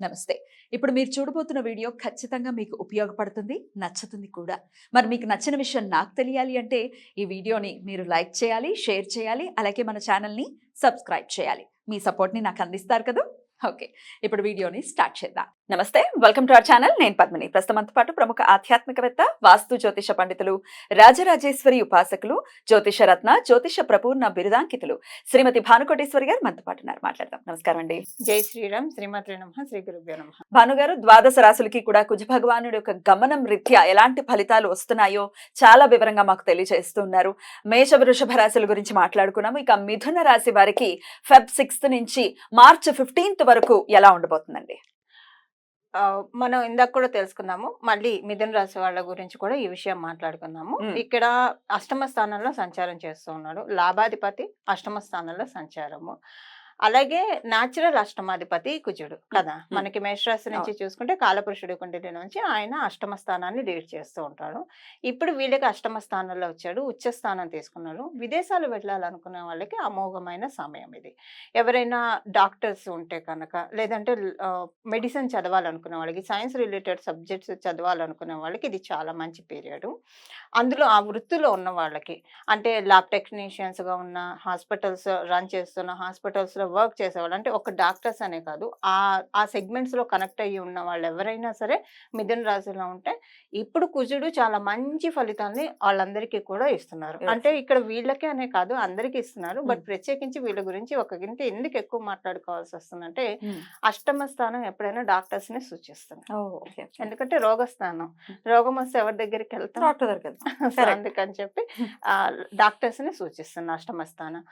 నమస్తే. ఇప్పుడు మీరు చూడబోతున్న వీడియో ఖచ్చితంగా మీకు ఉపయోగపడుతుంది, నచ్చుతుంది కూడా. మరి మీకు నచ్చిన విషయం నాకు తెలియాలి అంటే ఈ వీడియోని మీరు లైక్ చేయాలి, షేర్ చేయాలి, అలాగే మన ఛానల్‌ని సబ్స్క్రైబ్ చేయాలి. మీ సపోర్ట్‌ని నాకు అందిస్తారు కదూ! ఓకే. ఇప్పుడు వీడియోని స్టార్ట్ చేద్దాం. నమస్తే, వెల్కమ్ టు అవర్ ఛానల్. నేను పద్మిని. ప్రస్తుతంతో పాటు ప్రముఖ ఆధ్యాత్మికవేత్త, వాస్తు జ్యోతిష పండితులు, రాజరాజేశ్వరి ఉపాసకులు, జ్యోతిష రత్న, జ్యోతిష ప్రపూర్ణ బిరుదాంకితులు శ్రీమతి భానుకోటేశ్వరి గారు మనతో పాటు ఉన్నారు. మాట్లాడదాం. నమస్కారం అండి. జై శ్రీరామ్. శ్రీమాత్రే నమః. శ్రీ గురుభ్యో నమః. భాను గారు, ద్వాదశ రాశులకి కూడా కుజ భగవానుడి యొక్క గమనం రీత్యా ఎలాంటి ఫలితాలు వస్తున్నాయో చాలా వివరంగా మాకు తెలియజేస్తున్నారు. మేష వృషభ రాశుల గురించి మాట్లాడుకున్నాము. ఇక మిథున రాశి వారికి ఫెబ్ 6 నుంచి మార్చ్ 15 వరకు ఎలా ఉండబోతుందండి? మనం ఇందాక కూడా తెలుసుకున్నాము. మళ్ళీ మిథున రాశి వాళ్ళ గురించి కూడా ఈ విషయం మాట్లాడుకుందాము. ఇక్కడ అష్టమ స్థానంలో సంచారం చేస్తూ ఉన్నాడు. లాభాధిపతి అష్టమ స్థానంలో సంచారము. అలాగే న్యాచురల్ అష్టమాధిపతి కుజుడు కదా. మనకి మేషరాశి నుంచి చూసుకుంటే కాలపురుషుడి కుండలి నుంచి ఆయన అష్టమ స్థానాన్ని లీడ్ చేస్తూ ఉంటాడు. ఇప్పుడు వీళ్ళకి అష్టమ స్థానంలో వచ్చాడు, ఉచ్చ స్థానం తీసుకున్నాడు. విదేశాలు వెళ్ళాలనుకునే వాళ్ళకి అమోఘమైన సమయం ఇది. ఎవరైనా డాక్టర్స్ ఉంటే కనుక, లేదంటే మెడిసిన్ చదవాలనుకునే వాళ్ళకి, సైన్స్ రిలేటెడ్ సబ్జెక్ట్స్ చదవాలనుకునే వాళ్ళకి ఇది చాలా మంచి పీరియడ్. అందులో ఆ వృత్తిలో ఉన్న వాళ్ళకి, అంటే ల్యాబ్ టెక్నీషియన్స్గా ఉన్న, హాస్పిటల్స్ రన్ చేస్తున్న, హాస్పిటల్స్లో వర్క్ చేసేవాళ్ళు, అంటే ఒక డాక్టర్స్ అనే కాదు, ఆ సెగ్మెంట్స్లో కనెక్ట్ అయ్యి ఉన్న వాళ్ళు ఎవరైనా సరే మిథున రాశిలో ఉంటే ఇప్పుడు కుజుడు చాలా మంచి ఫలితాన్ని వాళ్ళందరికీ కూడా ఇస్తున్నారు. అంటే ఇక్కడ వీళ్ళకే అనే కాదు అందరికీ ఇస్తున్నారు. బట్ ప్రత్యేకించి వీళ్ళ గురించి ఒక గింట ఎందుకు ఎక్కువ మాట్లాడుకోవాల్సి వస్తుందంటే అష్టమ స్థానం ఎప్పుడైనా డాక్టర్స్ ని సూచిస్తుంది. ఎందుకంటే రోగస్థానం, రోగం వస్తే ఎవరి దగ్గరికి వెళ్తాం? డాక్టర్ దగ్గరికి వెళ్తాం. అందుకని చెప్పి డాక్టర్స్ ని సూచిస్తుంది అష్టమ స్థానం.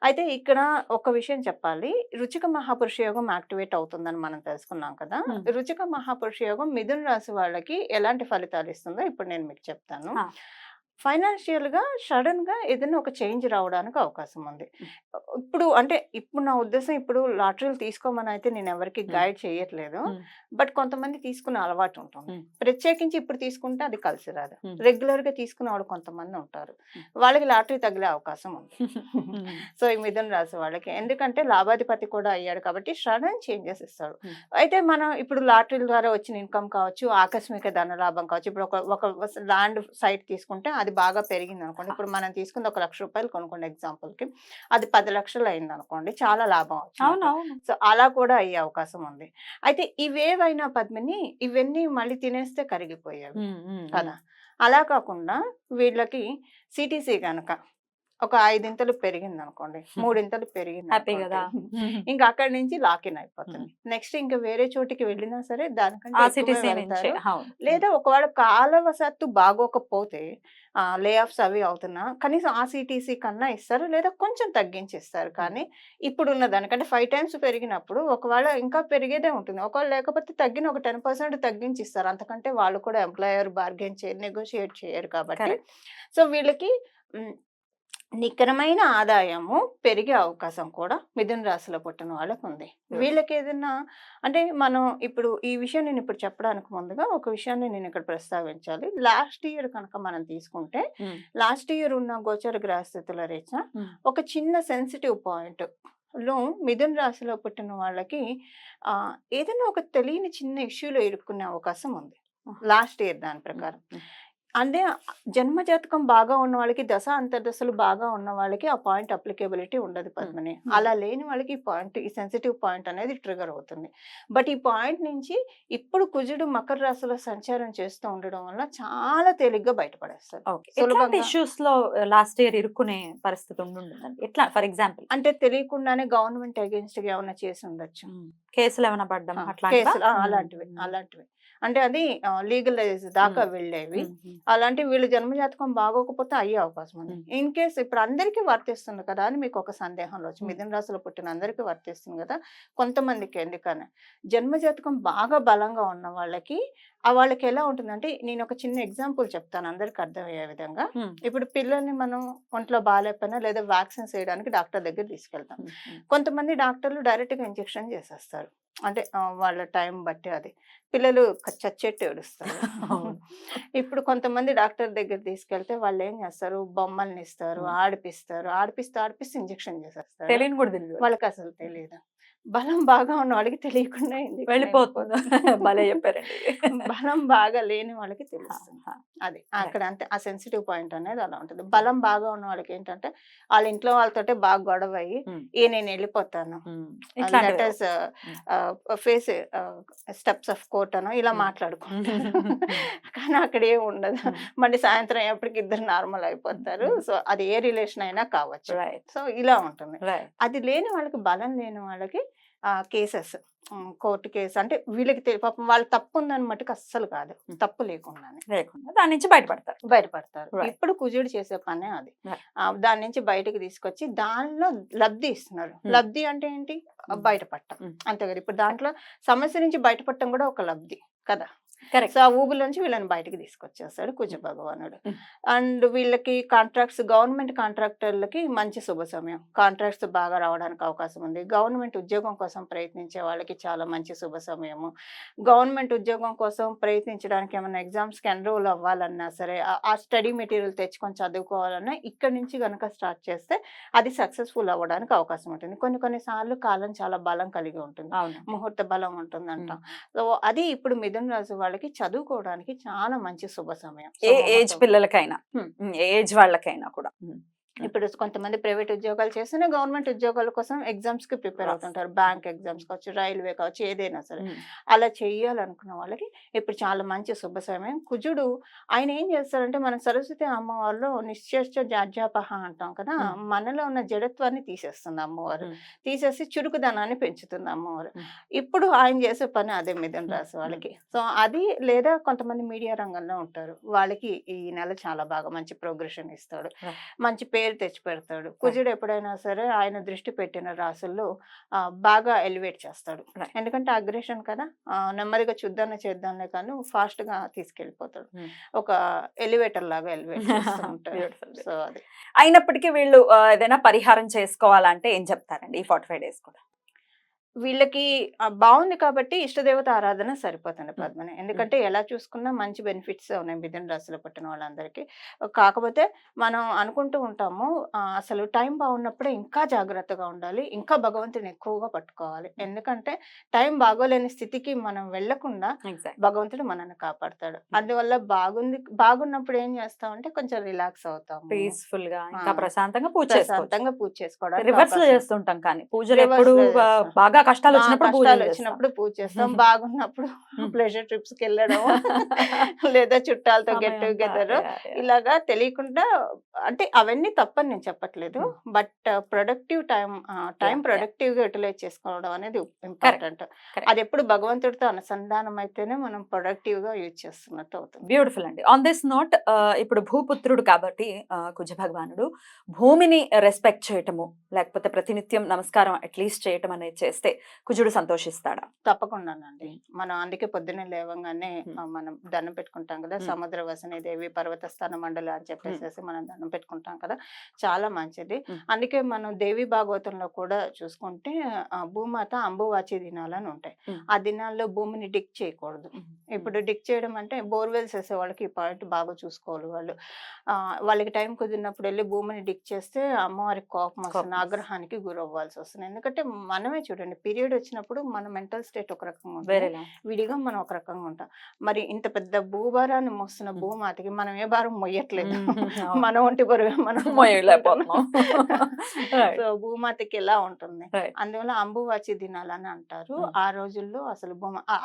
అయితే ఇక్కడ ఒక విషయం చెప్పాలి. రుచిక మహాపురుష యోగం యాక్టివేట్ అవుతుందని మనం తెలుసుకున్నాం కదా. రుచిక మహాపురుష యోగం మిథున రాశి వాళ్ళకి ఎలాంటి ఫలితాలు ఇస్తుందో ఇప్పుడు నేను మీకు చెప్తాను. ఫైనాన్షియల్ గా సడన్ గా ఏదైనా ఒక చేంజ్ రావడానికి అవకాశం ఉంది. ఇప్పుడు నా ఉద్దేశం, ఇప్పుడు లాటరీలు తీసుకోమని అయితే నేను ఎవరికి గైడ్ చేయట్లేదు. బట్ కొంతమంది తీసుకునే అలవాటు ఉంటుంది. ప్రత్యేకించి ఇప్పుడు తీసుకుంటే అది కలిసి రాదు. రెగ్యులర్ గా తీసుకునే వాళ్ళు కొంతమంది ఉంటారు, వాళ్ళకి లాటరీ తగిలే అవకాశం ఉంది. సో ఈ మిథున రాశి వాళ్ళకి, ఎందుకంటే లాభాధిపతి కూడా అయ్యాడు కాబట్టి సడన్ చేంజెస్ ఇస్తాడు. అయితే మనం ఇప్పుడు లాటరీల ద్వారా వచ్చిన ఇన్కమ్ కావచ్చు, ఆకస్మిక ధన లాభం కావచ్చు. ఇప్పుడు ఒక ల్యాండ్ సైట్ తీసుకుంటే అది బాగా పెరిగింది అనుకోండి. ఇప్పుడు మనం తీసుకుంది 1 లక్ష రూపాయలు కొనుక్కోండి ఎగ్జాంపుల్ కి, అది 10 లక్షలు అయింది అనుకోండి, చాలా లాభం వచ్చింది. సో అలా కూడా అయ్యే అవకాశం ఉంది. అయితే ఇవేవైనా పద్మిని, ఇవన్నీ మళ్ళీ తినేస్తే కరిగిపోయావి కదా. అలా కాకుండా వీళ్ళకి సిటీసీ కనుక ఒక 5 ఇంతలు పెరిగింది అనుకోండి, 3 ఇంతలు పెరిగింది, ఇంకా అక్కడి నుంచి లాకిన్ అయిపోతుంది. నెక్స్ట్ ఇంకా వేరే చోటికి వెళ్ళినా సరే దానికంటే లేదా ఒకవేళ కాలవశాత్తు బాగోకపోతే లే ఆఫ్స్ అవి అవుతున్నా కనీసం ఆ సిటీసీ కన్నా ఇస్తారు, లేదా కొంచెం తగ్గించి ఇస్తారు. కానీ ఇప్పుడున్న దానికంటే 5 times పెరిగినప్పుడు ఒకవేళ ఇంకా పెరిగేదే ఉంటుంది. ఒకవేళ లేకపోతే తగ్గిన ఒక 10% తగ్గించి ఇస్తారు. అంతకంటే వాళ్ళు కూడా ఎంప్లాయర్ బార్గెన్ చేయరు, నెగోషియేట్ చేయరు కాబట్టి. సో వీళ్ళకి నికరమైన ఆదాయము పెరిగే అవకాశం కూడా మిథున రాశిలో పుట్టిన వాళ్ళకు ఉంది. వీళ్ళకి ఏదైనా అంటే మనం ఇప్పుడు ఈ విషయం నేను ఇప్పుడు చెప్పడానికి ముందుగా ఒక విషయాన్ని నేను ఇక్కడ ప్రస్తావించాలి. లాస్ట్ ఇయర్ కనుక మనం తీసుకుంటే, లాస్ట్ ఇయర్ ఉన్న గోచర గ్రహస్థితుల రీత్యా ఒక చిన్న సెన్సిటివ్ పాయింట్ లో మిథున రాశిలో పుట్టిన వాళ్ళకి ఏదైనా ఒక తెలియని చిన్న ఇష్యూలో ఇరుక్కునే అవకాశం ఉంది లాస్ట్ ఇయర్ దాని ప్రకారం. అంటే జన్మజాతకం బాగా ఉన్న వాళ్ళకి, దశ అంతర్దశలు బాగా ఉన్న వాళ్ళకి ఆ పాయింట్ అప్లికేబిలిటీ ఉండదు పద్మని. అలా లేని వాళ్ళకి ఈ సెన్సిటివ్ పాయింట్ అనేది ట్రిగర్ అవుతుంది. బట్ ఈ పాయింట్ నుంచి ఇప్పుడు కుజుడు మకర రాశిలో సంచారం చేస్తూ ఉండడం వల్ల చాలా తేలిగ్గా బయటపడేస్తారు. ఇష్యూస్ లో లాస్ట్ ఇయర్ ఇరుక్కునే పరిస్థితి ఉంటుందండి. ఎట్లా ఫర్ ఎగ్జాంపుల్ అంటే తెలియకుండానే గవర్నమెంట్ అగేన్స్ట్ గా ఏమైనా చేసి ఉండొచ్చు, కేసులు ఏమైనా పడ్డం, అలాంటివి. అంటే అది లీగలైజ్ దాకా వెళ్ళేవి. అలాంటివి వీళ్ళు జన్మజాతకం బాగోకపోతే అయ్యే అవకాశం ఉంది. ఇన్ కేస్ ఇప్పుడు అందరికీ వర్తిస్తుంది కదా అని మీకు ఒక సందేహం వచ్చి, మిథున రాశిలో పుట్టిన అందరికీ వర్తిస్తుంది కదా, కొంతమందికి ఎందుకని జన్మజాతకం బాగా బలంగా ఉన్న వాళ్ళకి వాళ్ళకి ఎలా ఉంటుందంటే, నేను ఒక చిన్న ఎగ్జాంపుల్ చెప్తాను అందరికి అర్థమయ్యే విధంగా. ఇప్పుడు పిల్లల్ని మనం ఒంట్లో బాగాలేకపోయినా లేదా వ్యాక్సిన్స్ వేయడానికి డాక్టర్ దగ్గర తీసుకెళ్తాం. కొంతమంది డాక్టర్లు డైరెక్ట్ గా ఇంజెక్షన్ చేసేస్తారు, అంటే వాళ్ళ టైం బట్టి. అది పిల్లలు చచ్చెట్టు ఏడుస్తారు. ఇప్పుడు కొంతమంది డాక్టర్ దగ్గర తీసుకెళ్తే వాళ్ళు ఏం చేస్తారు, బొమ్మల్ని ఇస్తారు, ఆడిపిస్తారు, ఆడిపిస్తే ఇంజెక్షన్ చేసేస్తారు. వాళ్ళకి అసలు తెలియదు. బలం బాగా ఉన్న వాళ్ళకి తెలియకుండా ఇంజెక్షన్ వెళ్ళిపోతుంది. వెళ్ళిపోతుంది. భలే చెప్పారండి. బలం బాగా లేని వాళ్ళకి ఆ! తెలుస్తుంది. ఆ! అది. రైట్. అక్కడ అంతే ఆ సెన్సిటివ్ పాయింట్ అనేది అలా ఉంటది. బలం బాగా ఉన్న వాళ్ళకి ఏంటంటే, వాళ్ళ ఇంట్లో వాళ్ళతోటే బాగా గొడవయ్యి, హ్మ్. నేనెళ్ళిపోతాను. హ్మ్. లెట్ ఇట్లాంటివి. అస్ హ్మ్. ఫేస్ స్టెప్స్ ఆఫ్ కోర్ట్ అనో ఇలా హ్మ్. మాట్లాడుకుంటారు. హ్మ్. కానీ అక్కడేం ఉండదు. హ్మ్. మళ్ళీ సాయంత్రం అయ్యేప్పటికి ఇద్దరు నార్మల్ అయిపోతారు. హ్మ్. సో, అది ఏ రిలేషన్ అయినా కావచ్చు. రైట్. సో, ఇలా ఉంటుంది. రైట్. అది లేని వాళ్ళకి, బలం లేని వాళ్ళకి కేసెస్, కోర్ట్ కేస్ అంటే వీళ్ళకి పాపం వాళ్ళ తప్పు ఉందని మట్టుకు అస్సలు కాదు. హ్మ్. తప్పు లేకుండానే లేకుండా దాని నుంచి బయటపడతారు. బయటపడతారు. రైట్. ఇప్పుడు కుజుడు చేసే పనే అది. రైట్. దాని నుంచి బయటకి తీసుకొచ్చి దానిలో లబ్ధి ఇస్తున్నారు. హ్మ్. లబ్ధి అంటే ఏంటి? హ్మ్. బయటపడటం. హ్మ్. అంతే కదా! ఇప్పుడు దాంట్లో సమస్య నుంచి బయటపడటం కూడా ఒక లబ్ధి కదా! కరెక్ట్. సో, ఆ ఊబిలోంచి వీళ్ళని బయటికి తీసుకొచ్చేస్తాడు కుజ హ్మ్. భగవానుడు. హ్మ్. అండ్ వీళ్ళకి కాంట్రాక్ట్స్, గవర్నమెంట్ కాంట్రాక్టర్లకి మంచి శుభ సమయం. కాంట్రాక్ట్స్ బాగా రావడానికి అవకాశం ఉంది. గవర్నమెంట్ ఉద్యోగం కోసం ప్రయత్నించే వాళ్ళకి చాలా మంచి శుభ సమయము. గవర్నమెంట్ ఉద్యోగం కోసం ప్రయత్నించడానికి ఏమన్నా ఎగ్జామ్స్‌కి ఎన్రోల్ అవ్వాలన్నా సరే, ఆ స్టడీ మెటీరియల్ తెచ్చుకొని చదువుకోవాలన్నా ఇక్కడి నుంచి గనక స్టార్ట్ చేస్తే అది సక్సెస్‌ఫుల్ అవ్వడానికి అవకాశం ఉంటుంది. కొన్ని కొన్ని సార్లు కాలం చాలా బలం కలిగి ఉంటుంది. అవును. ముహూర్త బలం ఉంటుందంటాం. హ్మ్. సో, అది ఇప్పుడు మిథున రాశి వాళ్ళకి చదువుకోవడానికి చాలా మంచి శుభ సమయం. ఏ ఏజ్ పిల్లలకైనా. హ్మ్. ఏ ఏజ్ వాళ్ళకైనా కూడా. హ్మ్. ఇప్పుడు కొంతమంది ప్రైవేట్ ఉద్యోగాలు చేస్తేనే గవర్నమెంట్ ఉద్యోగాల కోసం ఎగ్జామ్స్‌కి ప్రిపేర్ అవుతుంటారు. బ్యాంక్ ఎగ్జామ్స్ కావచ్చు, రైల్వే కావచ్చు, ఏదైనా సరే. హ్మ్. అలా చేయాలనుకున్న వాళ్ళకి ఇప్పుడు చాలా మంచి శుభ సమయం. కుజుడు ఆయన ఏం చేస్తాడంటే, మన సరస్వతి అమ్మవారిలో నిశ్చేష్ట జాడ్యాపహ అంటాం కదా! హ్మ్. మనలో ఉన్న జడత్వాన్ని తీసేస్తుంది అమ్మవారు. హ్మ్. తీసేసి చురుకుదనాన్ని పెంచుతుంది అమ్మవారు. హ్మ్. ఇప్పుడు ఆయన చేసే పని అదే మిథున హ్మ్. రాశి హ్మ్. వాళ్ళకి. సో, అది లేదా కొంతమంది మీడియా రంగంలో ఉంటారు. వాళ్ళకి ఈ నెల చాలా బాగా మంచి ప్రోగ్రెషన్ ఇస్తాడు. రైట్. మంచి పేరు తెచ్చిపెడతాడు. కుజుడు ఎప్పుడైనా సరే ఆయన దృష్టి పెట్టిన రాసుల్లో బాగా ఎలివేట్ చేస్తాడు. రైట్. ఎందుకంటే అగ్రెషన్ కదా! నెమ్మదిగా చూద్దాంలే చేద్దాంలే కానీ ఫాస్ట్‌గా తీసుకెళ్ళిపోతాడు. హ్మ్. ఒక ఎలివేటర్ లాగా ఎలివేట్ చేస్తూ ఉంటాడు. బ్యూటిఫుల్. సో, అది. అయినప్పటికీ వీళ్ళు ఏదైనా పరిహారం చేసుకోవాలంటే ఏం చెప్తారండి ఈ 45 డేస్ కూడా? వీళ్ళకి బావుంది కాబట్టి ఇష్టదేవత ఆరాధన సరిపోతుంది హ్మ్. పద్మని. హ్మ్. ఎందుకంటే ఎలా చూసుకున్నా మంచి బెనిఫిట్సే ఉన్నాయి మిథున రాశిలో పుట్టిన వాళ్ళందరికీ. కాకపోతే మనం అనుకుంటూ ఉంటాము, అసలు టైం బాగున్నప్పుడే ఇంకా జాగ్రత్తగా ఉండాలి. ఇంకా భగవంతుడిని ఎక్కువగా పట్టుకోవాలి. హ్మ్. ఎందుకంటే టైం బాగోలేని స్థితికి మనం వెళ్ళకుండా ఎగ్జాక్ట్. భగవంతుడు మనల్ని కాపాడతాడు. హ్మ్. అందువల్ల బాగున్నప్పుడు ఏం చేస్తామంటే కొంచెం రిలాక్స్ అవుతాము. పీస్‌ఫుల్‌గా ఆ! ఇంకా ప్రశాంతంగా పూజ చేసుకోవచ్చు. ప్రశాంతంగా పూజ చేసుకోవడానికి రివర్స్‌లో అవకాశం. చేస్తుంటాం కానీ పూజలు ఎప్పుడు రివర్స్‌లో చేస్తాం. బాగా కష్టాలొచ్చినప్పుడు పూజలు చేస్తాం. కష్టాలొచ్చినప్పుడు పూజ చేస్తాం. బాగున్నప్పుడు హ్మ్. ప్లెజర్ ట్రిప్స్‌కెళ్ళడము లేదా చుట్టాలతో గెట్ సమయమంతా టుగెదర్ యాహ్! యాహ్! ఇలాగా తెలియకుండా, అంటే అవన్నీ తప్పని నేను చెప్పట్లేదు. Hmm. But productive time time yeah! Yeah! ప్రొడక్టివ్‌గా యుటిలైజ్ చేసుకోవడం అనేది కరెక్ట్. ఇంపార్టెంట్. కరెక్ట్. అదెప్పుడు భగవంతుడితో అనుసంధానం అయితేనే మనం ప్రొడక్టివ్‌గా యూజ్ చేస్తున్నట్టు అవుతుంది. బ్యూటిఫుల్ అండి. ఆన్ దిస్ నోట్ ఇప్పుడు భూపుత్రుడు కాబట్టి కుజ భగవానుడు భూమిని రెస్పెక్ట్ చేయటము, లేకపోతే ప్రతినిత్యం నమస్కారం అట్‌లీస్ట్ చేయటం అనేది చేస్తే కుజుడు సంతోషిస్తాడా? తప్పకుండానండి. హ్మ్. మనం అందుకే పొద్దున్నే లేవంగానే హ్మ్. మనం దండం పెట్టుకుంటాం కదా! హ్మ్. సముద్ర వసనే దేవి పర్వత స్థాన మండల అని హ్మ్. చెప్పేసేసి మనం దండం పెట్టుకుంటాం కదా! చాలా మంచిది. హ్మ్. అందుకే మనం దేవి భాగవతంలో కూడా చూసుకుంటే భూమాత అంబువాచి దినాలని ఉంటాయి. హ్మ్. ఆ దినాల్లో భూమిని డిగ్ చేయకూడదు. హ్మ్. ఇప్పుడు డిగ్ చేయడం అంటే బోర్‌వెల్స్ ఏసే వాళ్ళకి ఈ పాయింట్ బాగా చూసుకోవాలి వాళ్ళు. వాళ్ళకి టైం కుదిరినప్పుడు ఎళ్లి భూమిని డిగ్ చేస్తే అమ్మవారికి కోపం వస్తుంది. కోపం వస్తుంది. ఆగ్రహానికి గురవ్వాల్సొస్తుంది. ఎందుకంటే మనమే చూడండి, పీరియడ్ వచ్చినప్పుడు మన మెంటల్ స్టేట్ ఒక రకంగా ఉంటుంది. వేరేలా. విడిగా మనం ఒక రకంగా ఉంటాం. మరి ఇంత పెద్ద భూభారాన్ని మోస్తున్న హ్మ్. భూమాతకి మనం ఏ భారం మొయ్యట్లేదు. హుహు. అవును. మన ఒంటి బరువే మనం మోయలేకపోతున్నాం. So, right. భూమాతకి ఎలా ఉంటుంది? రైట్. అందువల్ల అంబువాచి దినాలని అంటారు. హ్మ్. ఆ రోజుల్లో అసలు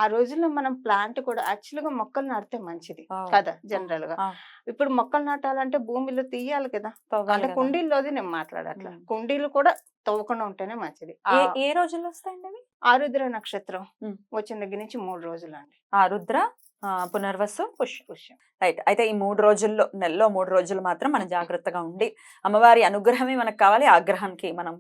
ఆ రోజుల్లో మనం ప్లాంట్ కూడా యాక్చువల్‌గా మొక్కలు నాటితే మంచిది అవును. కదా! అవును. జనరల్‌గా. అవును. ఇప్పుడు మొక్కలు నాటాలంటే భూమిలో తీయాలి కదా! తవ్వాలి అంటే గదా! కుండీల్లోది నేను మాట్లాడట్లా. హ్మ్. కుండీలు కూడా తవ్వకుండా ఉంటేనే మంచిది. ఏ రోజుల్లో వస్తాయండి అవి? ఆరుద్ర నక్షత్రం హ్మ్. వచ్చిన దగ్గర నుంచి 3 రోజులండి. ఆరుద్ర, పునర్వసు, పుష్య. పుష్యం. రైట్. అయితే ఈ 3 రోజుల్లో నెలలో 3 రోజులు మాత్రం మనం జాగ్రత్తగా ఉండి, అమ్మవారి అనుగ్రహమే మనకు కావాలి. ఆగ్రహానికి మనం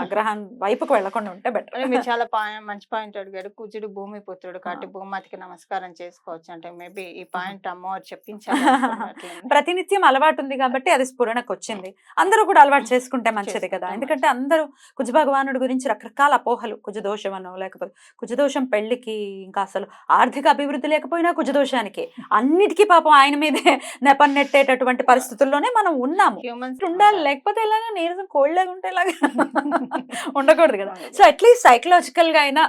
ఆగ్రహం వైపుకు వెళ్ళకుండా ఉంటే బెటర్. అదే మీరు చాలా మంచి పాయింట్ అడిగారు. కుజుడు భూమి పుత్రుడు ఆ! కాబట్టి భూమాతకి నమస్కారం చేసుకోవచ్చు అంటే మేబీ ఈ ఆహా! పాయింట్ అమ్మవారు చెప్పించాలనుకున్నట్లుంది. ప్రతినిత్యం అలవాటుంది కాబట్టి అది స్ఫురణకొచ్చింది. అందరూ కూడా అలవాటు చేసుకుంటే మంచిది కదా! చేసుకుంటే ఎందుకంటే మంచిది. అందరూ కుజ భగవానుడి గురించి రకరకాల అపోహలు. కుజదోషమనో లేకపోతే కుజదోషం పెళ్ళికి ఇంకా అసలు ఆర్థిక అభివృద్ధి లేక లేకపోయినా కుజదోషానికి అన్నిటికీ పాపం ఆయన మీదే నెపన్నెట్టేటటువంటి పరిస్థితుల్లోనే మనం ఉన్నాము. హ్యూమన్స్ ఉండాలి, లేకపోతే ఎలాగా నీరసం కోల్డ్లాగా ఉంటే ఎలాగా ఉండకూడదు కదా. సో అట్లీస్ట్ సైకలాజికల్ గా అయినా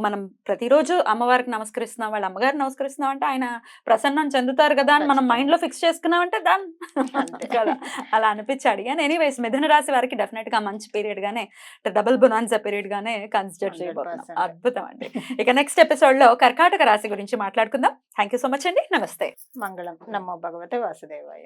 మనం ప్రతిరోజు అమ్మవారికి నమస్కరిస్తున్నాం, వాళ్ళ అమ్మగారికి నమస్కరిస్తున్నాం అంటే ఆయన ప్రసన్నం చెందుతారు కదా అని మనం మైండ్ లో ఫిక్స్ చేసుకున్నాం అంటే దాని కదా అలా అనిపించి అడిగాను. ఎనీవేస్ మిథున రాశి వారికి డెఫినెట్ గా మంచి పీరియడ్ గానే, డబుల్ బొనాన్సా పీరియడ్ గానే కన్సిడర్ చేయబోతున్నాం. 100%. అద్భుతం అండి. ఇక నెక్స్ట్ ఎపిసోడ్ లో కర్కాటక రాశి గురించి మాట్లాడుకుందాం. థ్యాంక్ యూ సో మచ్ అండి. నమస్తే. మంగళం. నమో భగవతే వాసుదేవాయ.